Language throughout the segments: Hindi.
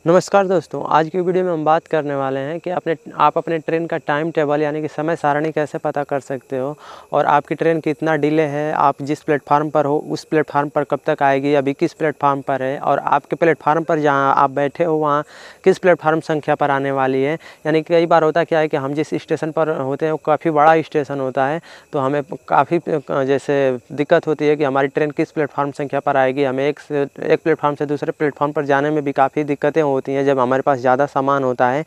नमस्कार दोस्तों, आज की वीडियो में हम बात करने वाले हैं कि आप अपने ट्रेन का टाइम टेबल यानी कि समय सारणी कैसे पता कर सकते हो और आपकी ट्रेन कितना डिले है, आप जिस प्लेटफार्म पर हो उस प्लेटफार्म पर कब तक आएगी, अभी किस प्लेटफार्म पर है और आपके प्लेटफार्म पर जहां आप बैठे हो वहां किस प्लेटफार्म संख्या पर आने वाली है। यानी कई बार होता क्या है कि हम जिस स्टेशन पर होते हैं वो काफ़ी बड़ा स्टेशन होता है, तो हमें काफ़ी जैसे दिक्कत होती है कि हमारी ट्रेन किस प्लेटफार्म संख्या पर आएगी। हमें एक प्लेटफार्म से दूसरे प्लेटफार्म पर जाने में भी काफ़ी दिक्कतें होती हैं जब हमारे पास ज़्यादा सामान होता है,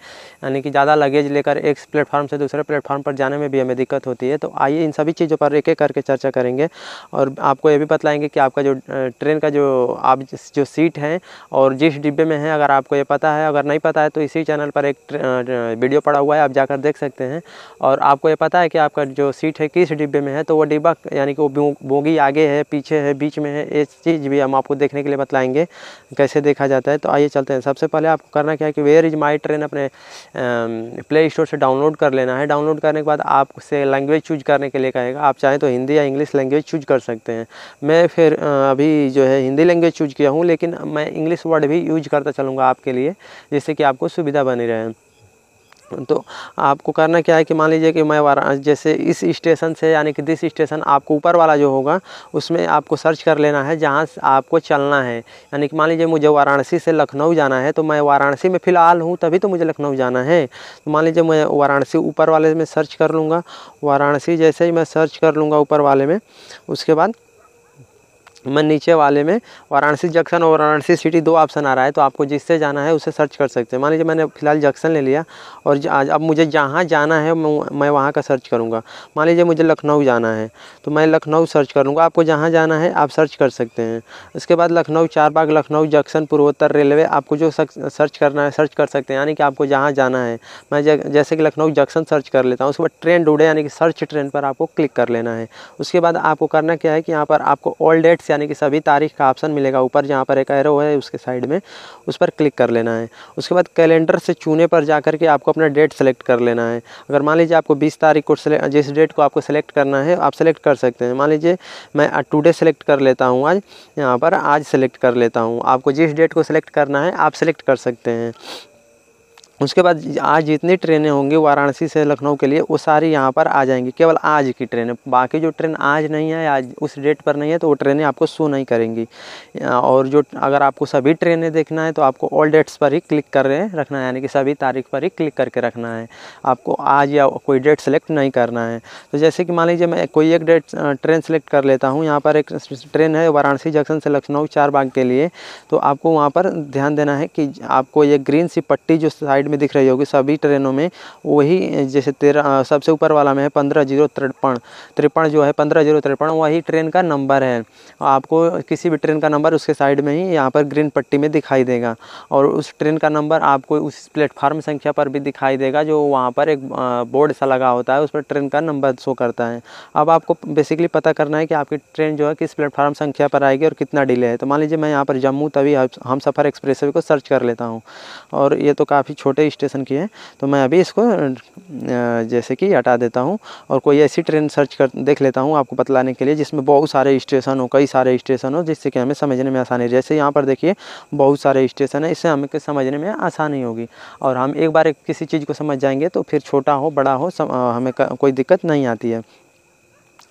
यानी कि ज़्यादा लगेज लेकर एक प्लेटफार्म से दूसरे प्लेटफार्म पर जाने में भी हमें दिक्कत होती है। तो आइए इन सभी चीज़ों पर एक एक करके चर्चा करेंगे और आपको ये भी बतलाएंगे कि आपका जो ट्रेन का जो सीट है और जिस डिब्बे में है, अगर आपको ये पता है, अगर नहीं पता है तो इसी चैनल पर एक वीडियो पड़ा हुआ है, आप जाकर देख सकते हैं। और आपको ये पता है कि आपका जो सीट है किस डिब्बे में है, तो वो डिब्बा यानी कि वो बोगी आगे है, पीछे है, बीच में है, ये चीज़ भी हम आपको देखने के लिए बतलाएंगे कैसे देखा जाता है। तो आइए चलते हैं। सबसे पहले आपको करना क्या है कि वेयर इज़ माई ट्रेन अपने प्ले स्टोर से डाउनलोड कर लेना है। डाउनलोड करने के बाद आपसे लैंग्वेज चूज करने के लिए कहेगा, आप चाहें तो हिंदी या इंग्लिश लैंग्वेज चूज कर सकते हैं। मैं फिर अभी जो है हिंदी लैंग्वेज चूज किया हूँ, लेकिन मैं इंग्लिश वर्ड भी यूज करता चलूँगा आपके लिए, जिससे कि आपको सुविधा बनी रहे। तो आपको करना क्या है कि मान लीजिए कि मैं वाराणसी जैसे इस स्टेशन से यानी कि दिस स्टेशन आपको ऊपर वाला जो होगा उसमें आपको सर्च कर लेना है जहाँ आपको चलना है। यानी कि मान लीजिए मुझे वाराणसी से लखनऊ जाना है, तो मैं वाराणसी में फ़िलहाल हूँ तभी तो मुझे लखनऊ जाना है। तो मान लीजिए मैं वाराणसी ऊपर वाले में सर्च कर लूँगा। वाराणसी जैसे ही मैं सर्च कर लूँगा ऊपर वाले में, उसके बाद मैं नीचे वाले में वाराणसी जंक्शन और वाराणसी सिटी दो ऑप्शन आ रहा है, तो आपको जिससे जाना है उसे सर्च कर सकते हैं। मान लीजिए मैंने फ़िलहाल जंक्शन ले लिया और अब मुझे जहाँ जाना है मैं वहाँ का सर्च करूँगा। मान लीजिए मुझे लखनऊ जाना है तो मैं लखनऊ सर्च कर लूँगा। आपको जहाँ जाना है आप सर्च कर सकते हैं। इसके बाद लखनऊ चारबाग, लखनऊ जंक्शन, पूर्वोत्तर रेलवे, आपको जो सर्च करना है सर्च कर सकते हैं, यानी कि आपको जहाँ जाना है। मैं जैसे कि लखनऊ जंक्शन सर्च कर लेता हूँ। उसके बाद ट्रेन ढूंढे यानी कि सर्च ट्रेन पर आपको क्लिक कर लेना है। उसके बाद आपको करना क्या है कि यहाँ पर आपको ऑल डेट्स यानी कि सभी तारीख का ऑप्शन मिलेगा ऊपर, जहाँ पर एक एरो है उसके साइड में, उस पर क्लिक कर लेना है। उसके बाद कैलेंडर से चुने पर जाकर के आपको अपना डेट सेलेक्ट कर लेना है। अगर मान लीजिए आपको 20 तारीख को जिस डेट को आपको सेलेक्ट करना है आप सेलेक्ट कर सकते हैं। मान लीजिए मैं टुडे सेलेक्ट कर लेता हूँ, आज यहाँ पर आज सेलेक्ट कर लेता हूँ। आपको जिस डेट को सेलेक्ट करना है आप सेलेक्ट कर सकते हैं। उसके बाद आज जितनी ट्रेनें होंगी वाराणसी से लखनऊ के लिए वो सारी यहाँ पर आ जाएंगी, केवल आज की ट्रेनें। बाकी जो ट्रेन आज नहीं है, आज उस डेट पर नहीं है, तो वो ट्रेनें आपको शो नहीं करेंगी। और जो अगर आपको सभी ट्रेनें देखना है तो आपको ऑल डेट्स पर ही क्लिक कर रखना है, यानी कि सभी तारीख पर ही क्लिक करके रखना है। आपको आज या कोई डेट सेलेक्ट नहीं करना है। तो जैसे कि मान लीजिए मैं कोई एक डेट ट्रेन सेलेक्ट कर लेता हूँ। यहाँ पर एक ट्रेन है वाराणसी जंक्शन से लखनऊ चारबाग के लिए, तो आपको वहाँ पर ध्यान देना है कि आपको ये ग्रीन सी पट्टी जो साइड में दिख रही होगी सभी ट्रेनों में, वही जैसे 13 सबसे ऊपर वाला में है 15,053 जो है 15,053 वही ट्रेन का नंबर है। आपको किसी भी ट्रेन का नंबर उसके साइड में ही यहाँ पर ग्रीन पट्टी में दिखाई देगा और उस ट्रेन का नंबर आपको उस प्लेटफार्म संख्या पर भी दिखाई देगा, जो वहाँ पर एक बोर्ड सा लगा होता है, उस पर ट्रेन का नंबर शो करता है। अब आपको बेसिकली पता करना है कि आपकी ट्रेन जो है किस प्लेटफार्म संख्या पर आएगी और कितना डिले है। तो मान लीजिए मैं यहाँ पर जम्मू तवी हमसफ़र एक्सप्रेसवे को सर्च कर लेता हूँ और ये तो काफ़ी छोटे स्टेशन की है, तो मैं अभी इसको जैसे कि हटा देता हूँ और कोई ऐसी ट्रेन सर्च कर देख लेता हूँ आपको बतलाने के लिए जिसमें बहुत सारे स्टेशन हो, कई सारे स्टेशन हो, जिससे कि हमें समझने में आसानी। जैसे यहाँ पर देखिए बहुत सारे स्टेशन है, इससे हमें समझने में आसानी होगी और हम एक बार किसी चीज़ को समझ जाएंगे तो फिर छोटा हो बड़ा हो हमें कोई दिक्कत नहीं आती है।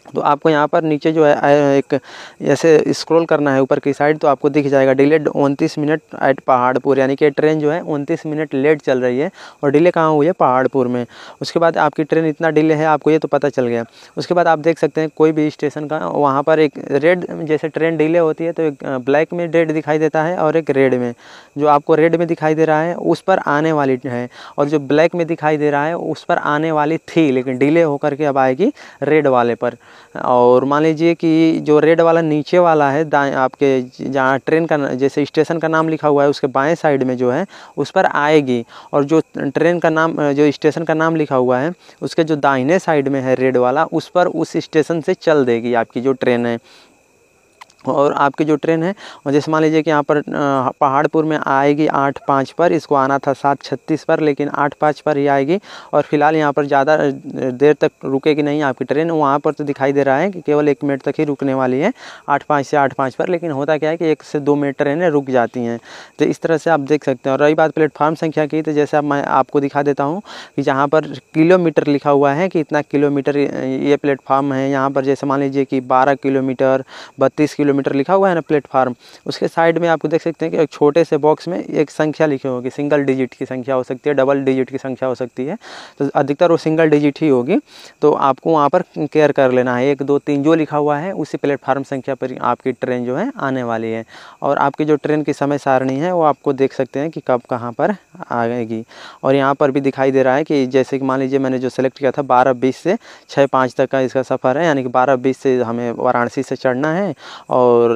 तो आपको यहाँ पर नीचे जो है एक ऐसे स्क्रॉल करना है ऊपर की साइड, तो आपको दिख जाएगा डिलेड 29 मिनट एट पहाड़पुर, यानी कि ट्रेन जो है 29 मिनट लेट चल रही है और डिले कहाँ हुई है, पहाड़पुर में। उसके बाद आपकी ट्रेन इतना डिले है आपको ये तो पता चल गया। उसके बाद आप देख सकते हैं कोई भी स्टेशन का वहाँ पर एक रेड, जैसे ट्रेन डिले होती है तो एक ब्लैक में डेट दिखाई देता है और एक रेड में। जो आपको रेड में दिखाई दे रहा है उस पर आने वाली है और जो ब्लैक में दिखाई दे रहा है उस पर आने वाली थी, लेकिन डिले होकर के अब आएगी रेड वाले पर। और मान लीजिए कि जो रेड वाला नीचे वाला है दाएं, आपके जहाँ ट्रेन का जैसे स्टेशन का नाम लिखा हुआ है उसके बाएं साइड में जो है उस पर आएगी, और जो ट्रेन का नाम जो स्टेशन का नाम लिखा हुआ है उसके जो दाहिने साइड में है रेड वाला, उस पर उस स्टेशन से चल देगी आपकी जो ट्रेन है। और आपकी जो ट्रेन है, और जैसे मान लीजिए कि यहाँ पर पहाड़पुर में आएगी 8:05 पर, इसको आना था 7:36 पर, लेकिन 8:05 पर ही आएगी। और फिलहाल यहाँ पर ज़्यादा देर तक रुकेगी नहीं आपकी ट्रेन। वहाँ पर तो दिखाई दे रहा है कि केवल 1 मिनट तक ही रुकने वाली है 8:05 से 8:05 पर, लेकिन होता क्या है कि 1 से 2 मिनट ट्रेनें रुक जाती हैं। तो इस तरह से आप देख सकते हैं। और रही बात प्लेटफार्म संख्या की, तो जैसे अब मैं आपको दिखा देता हूँ कि जहाँ पर किलोमीटर लिखा हुआ है कि इतना किलोमीटर ये प्लेटफार्म है। यहाँ पर जैसे मान लीजिए कि 12 किलोमीटर, 32 किलोमीटर लिखा हुआ है ना प्लेटफार्म, उसके साइड में आपको देख सकते हैं कि एक छोटे से बॉक्स में एक संख्या लिखी होगी। सिंगल डिजिट की संख्या हो सकती है, डबल डिजिट की संख्या हो सकती है, तो अधिकतर वो सिंगल डिजिट ही होगी। तो आपको वहाँ पर केयर कर लेना है, 1 2 3 जो लिखा हुआ है उसी प्लेटफार्म संख्या पर आपकी ट्रेन जो है आने वाली है। और आपकी जो ट्रेन की समय सारणी है वो आपको देख सकते हैं कि कब कहाँ पर आएगी। और यहाँ पर भी दिखाई दे रहा है कि जैसे कि मान लीजिए मैंने जो सेलेक्ट किया था 12:20 से 6:05 तक का इसका सफ़र है, यानी कि 12:20 से हमें वाराणसी से चढ़ना है और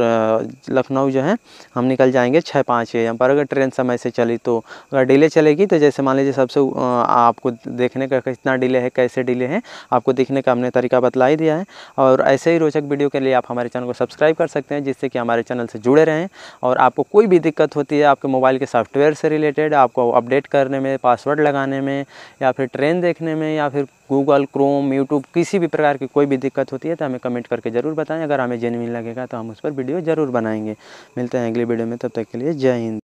लखनऊ जो है हम निकल जाएंगे 6:05 AM पर। अगर ट्रेन समय से चली तो, अगर डिले चलेगी तो जैसे मान लीजिए सबसे आपको देखने का कितना डिले है, कैसे डिले है, आपको देखने का हमने तरीका बतला ही दिया है। और ऐसे ही रोचक वीडियो के लिए आप हमारे चैनल को सब्सक्राइब कर सकते हैं, जिससे कि हमारे चैनल से जुड़े रहें। और आपको कोई भी दिक्कत होती है आपके मोबाइल के सॉफ्टवेयर से रिलेटेड, आपको अपडेट करने में, पासवर्ड लगाने में, या फिर ट्रेन देखने में, या फिर गूगल क्रोम, यूट्यूब, किसी भी प्रकार की कोई भी दिक्कत होती है तो हमें कमेंट करके ज़रूर बताएं। अगर हमें जेन्युइन लगेगा तो हम उस पर वीडियो ज़रूर बनाएंगे। मिलते हैं अगली वीडियो में, तब तक के लिए जय हिंद।